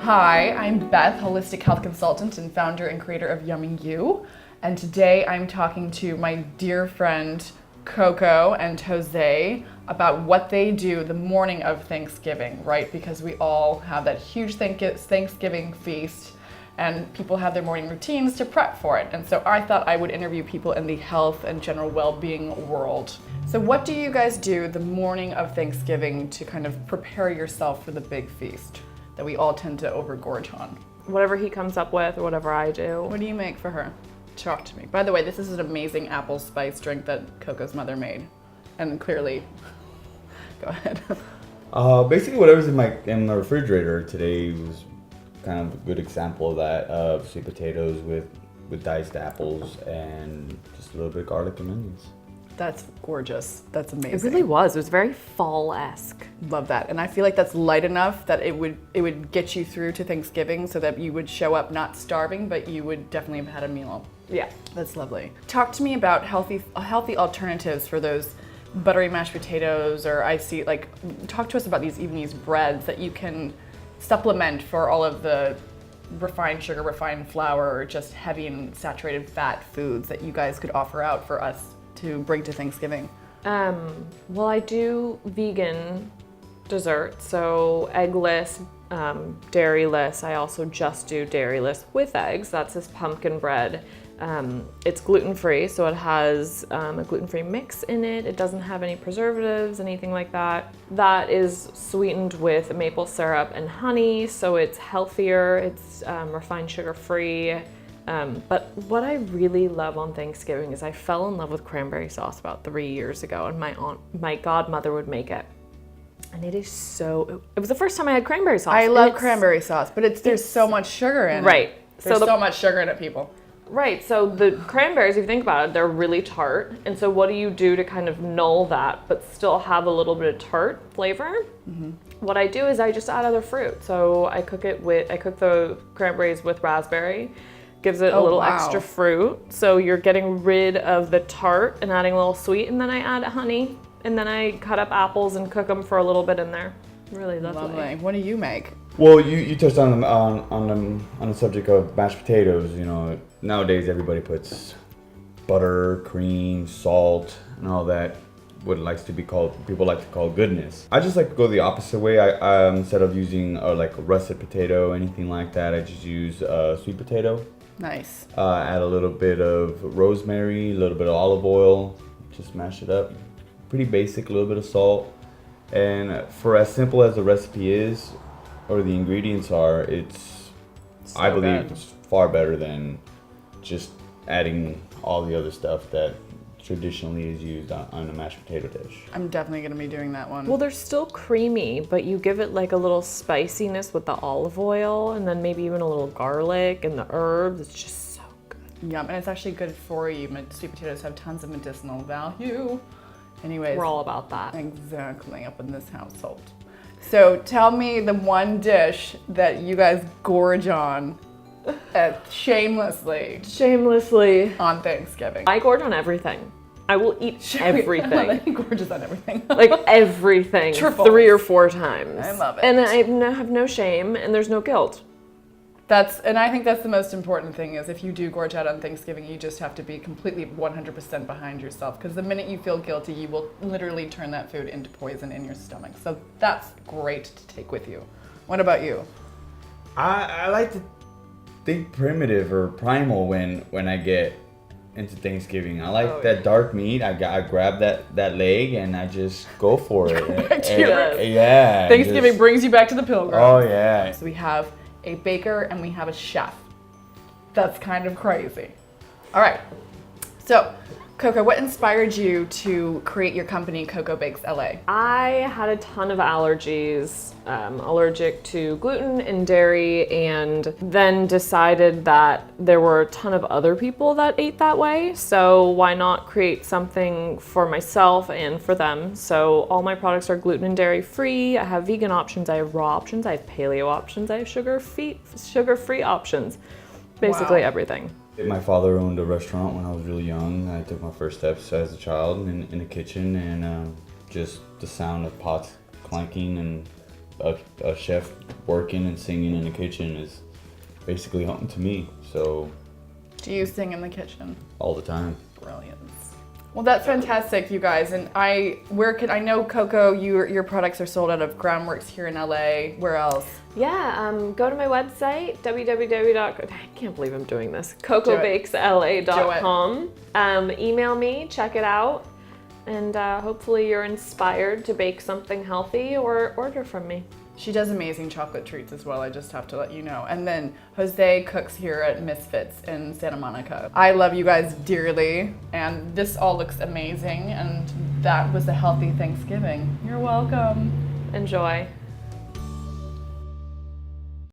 Hi, I'm Beth, holistic health consultant and founder and creator of YummeYou. And today I'm talking to my dear friend Coco and Jose about what they do the morning of Thanksgiving, right? Because we all have that huge Thanksgiving feast and people have their morning routines to prep for it. And so I thought I would interview people in the health and general well-being world. So what do you guys do the morning of Thanksgiving to kind of prepare yourself for the big feast that we all tend to overgorge on? Whatever he comes up with or whatever I do. What do you make for her? Talk to me. By the way, this is an amazing apple spice drink that Coco's mother made. And clearly, go ahead. Basically whatever's in my refrigerator today was kind of a good example of that. Sweet potatoes with diced apples and just a little bit of garlic and onions. That's gorgeous. That's amazing. It really was. It was very fall-esque. Love that. And I feel like that's light enough that it would get you through to Thanksgiving so that you would show up not starving, but you would definitely have had a meal. Yeah. That's lovely. Talk to me about healthy alternatives for those buttery mashed potatoes, or talk to us about these breads that you can supplement for all of the refined sugar, refined flour, or just heavy and saturated fat foods that you guys could offer out for us to bring to Thanksgiving. Well, I do vegan desserts, so eggless, dairyless. I also just do dairyless with eggs. That's this pumpkin bread. It's gluten-free, so it has a gluten-free mix in it. It doesn't have any preservatives, anything like that. That is sweetened with maple syrup and honey, so it's healthier. It's refined sugar-free. But what I really love on Thanksgiving is I fell in love with cranberry sauce about 3 years ago, and my godmother would make it. And it was the first time I had cranberry sauce. I love cranberry sauce, but there's so much sugar in it. Right. There's so much sugar in it, people. Right, so the cranberries, if you think about it, they're really tart. And so what do you do to kind of null that, but still have a little bit of tart flavor? Mm-hmm. What I do is I just add other fruit. So I cook the cranberries with raspberry. Gives it a little extra fruit. So you're getting rid of the tart and adding a little sweet, and then I add honey, and then I cut up apples and cook them for a little bit in there. Really lovely. What do you make? Well, you touched on the subject of mashed potatoes. You know, nowadays everybody puts butter, cream, salt, and all that. People like to call goodness. I just like to go the opposite way. I instead of using like a russet potato, anything like that, I just use sweet potato. Nice. Add a little bit of rosemary, a little bit of olive oil, just mash it up. Pretty basic, a little bit of salt. And for as simple as the recipe is, or the ingredients are, I believe it's far better than just adding all the other stuff that traditionally is used on a mashed potato dish. I'm definitely going to be doing that one. Well, they're still creamy, but you give it like a little spiciness with the olive oil, and then maybe even a little garlic and the herbs. It's just so good. Yum, and it's actually good for you. Sweet potatoes have tons of medicinal value. Anyways. We're all about that. Exactly, up in this household. So tell me the one dish that you guys gorge on shamelessly on Thanksgiving. I gorge on everything. I will eat everything. He gorges on everything. Like everything. Triples. 3 or 4 times. I love it. And I have no shame, and there's no guilt. And I think that's the most important thing, is if you do gorge out on Thanksgiving, you just have to be completely 100% behind yourself, because the minute you feel guilty, you will literally turn that food into poison in your stomach. So that's great to take with you. What about you? I like to think primitive or primal when I get into Thanksgiving. I like that dark meat. I grab that leg and I just go for it. Yeah. Thanksgiving brings you back to the pilgrim. Oh yeah. So we have a baker and we have a chef. That's kind of crazy. All right. So, Coco, what inspired you to create your company, Coco Bakes LA? I had a ton of allergies, allergic to gluten and dairy, and then decided that there were a ton of other people that ate that way, so why not create something for myself and for them? So all my products are gluten and dairy free. I have vegan options, I have raw options, I have paleo options, I have sugar-free options, basically everything. My father owned a restaurant when I was really young. I took my first steps as a child in the kitchen, and just the sound of pots clanking and a chef working and singing in the kitchen is basically home to me. So Do you sing in the kitchen? all the time. Brilliance. Well, that's fantastic, you guys. And I know Coco, your products are sold out of Groundworks here in LA. Where else? Yeah, go to my website, I can't believe I'm doing this, cocobakesla.com. Email me, check it out, and hopefully you're inspired to bake something healthy or order from me. She does amazing chocolate treats as well, I just have to let you know. And then Jose cooks here at Misfits in Santa Monica. I love you guys dearly, and this all looks amazing, and that was a healthy Thanksgiving. You're welcome. Enjoy.